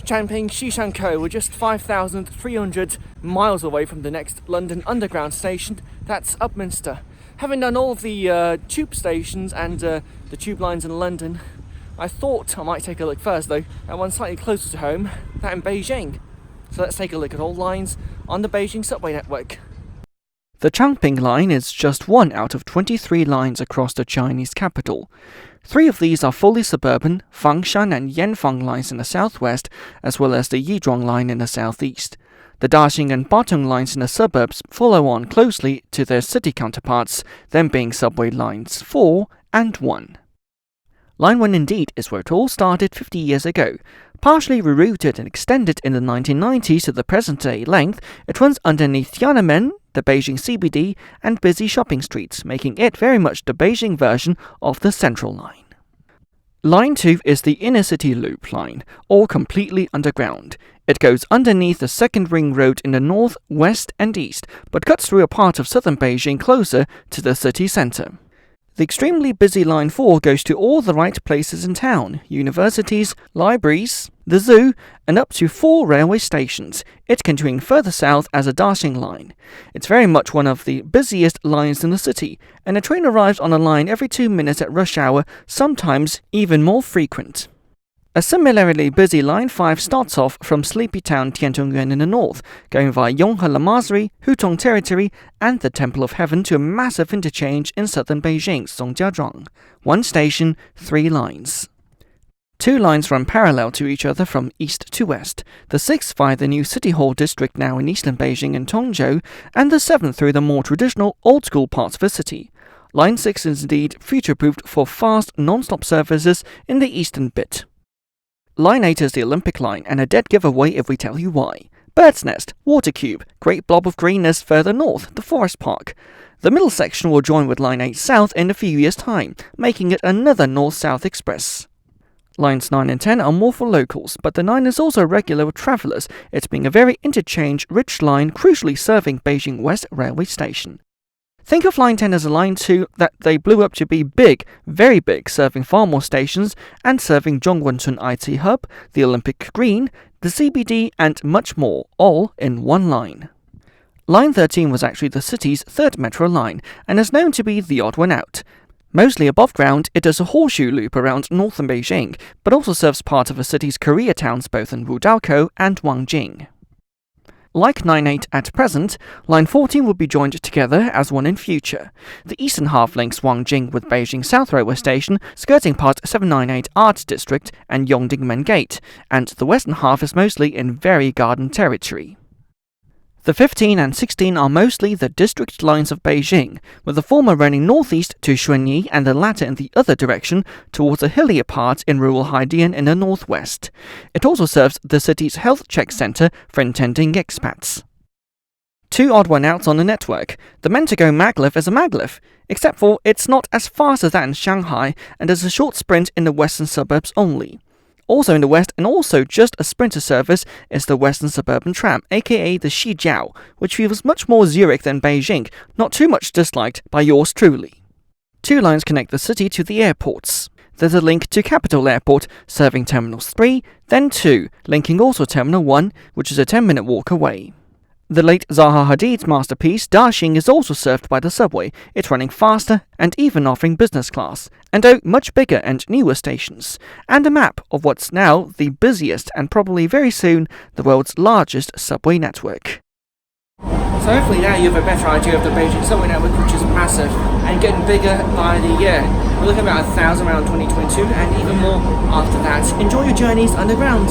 Changping Shishankou. We're just 5,300 miles away from the next London Underground station. That's Upminster. Having done all of the tube stations and the tube lines in London, I thought I might take a look first though at one slightly closer to home, that in Beijing. So let's take a look at all lines on the Beijing subway network. The Changping line is just one out of 23 lines across the Chinese capital. 3 of these are fully suburban, Fangshan and Yanfang lines in the southwest, as well as the Yizhuang line in the southeast. The Daxing and Batong lines in the suburbs follow on closely to their city counterparts, them being subway lines 4 and 1. Line 1 indeed is where it all started 50 years ago. Partially rerouted and extended in the 1990s to the present-day length, it runs underneath Tiananmen, the Beijing CBD, and busy shopping streets, making it very much the Beijing version of the Central Line. Line 2 is the inner city loop line, all completely underground. It goes underneath the second ring road in the north, west and east, but cuts through a part of southern Beijing closer to the city centre. The extremely busy Line 4 goes to all the right places in town: universities, libraries, the zoo, and up to 4 railway stations, it continuing further south as a Daxing line. It's very much one of the busiest lines in the city, and a train arrives on a line every 2 minutes at rush hour, sometimes even more frequent. A similarly busy Line 5 starts off from sleepy town Tiantongyuan in the north, going via Yonghe Lamasery, Hutong Territory, and the Temple of Heaven to a massive interchange in southern Beijing, Songjiazhuang. 1 station, 3 lines. 2 lines run parallel to each other from east to west, the 6th via the new City Hall district now in eastern Beijing and Tongzhou, and the 7th through the more traditional old-school parts of the city. Line 6 is indeed future-proofed for fast, non-stop services in the eastern bit. Line 8 is the Olympic line, and a dead giveaway if we tell you why. Bird's Nest, Water Cube, great blob of greenness further north, the Forest Park. The middle section will join with Line 8 South in a few years' time, making it another north-south express. Lines 9 and 10 are more for locals, but the 9 is also regular with travellers, it being a very interchange-rich line crucially serving Beijing West Railway Station. Think of Line 10 as a Line 2 that they blew up to be big, very big, serving far more stations and serving Zhongguancun IT Hub, the Olympic Green, the CBD and much more, all in one line. Line 13 was actually the city's 3rd metro line and is known to be the odd one out. Mostly above ground, it does a horseshoe loop around northern Beijing, but also serves part of the city's Korea towns both in Wudaokou and Wangjing. Like 9-8 at present, Line 14 will be joined together as one in future. The eastern half links Wangjing with Beijing South Railway Station, skirting past 798 Arts District and Yongdingmen Gate, and the western half is mostly in Very Garden territory. The 15 and 16 are mostly the district lines of Beijing, with the former running northeast to Xunyi and the latter in the other direction towards a hillier part in rural Haidian in the northwest. It also serves the city's health check center for intending expats. 2 odd one outs on the network. The meant-to-go maglev is a maglev, except for it's not as fast as that in Shanghai and is a short sprint in the western suburbs only. Also in the west, and also just a sprinter service, is the Western Suburban Tram, aka the Xijiao, which feels much more Zurich than Beijing, not too much disliked by yours truly. 2 lines connect the city to the airports. There's a link to Capital Airport, serving Terminals 3, then 2, linking also Terminal 1, which is a 10-minute walk away. The late Zaha Hadid's masterpiece, Daxing, is also served by the subway, it running faster and even offering business class, and much bigger and newer stations, and a map of what's now the busiest and probably very soon the world's largest subway network. So hopefully now you have a better idea of the Beijing subway network, which is massive and getting bigger by the year. We're looking at about 1,000 around 2022 and even more after that. Enjoy your journeys underground.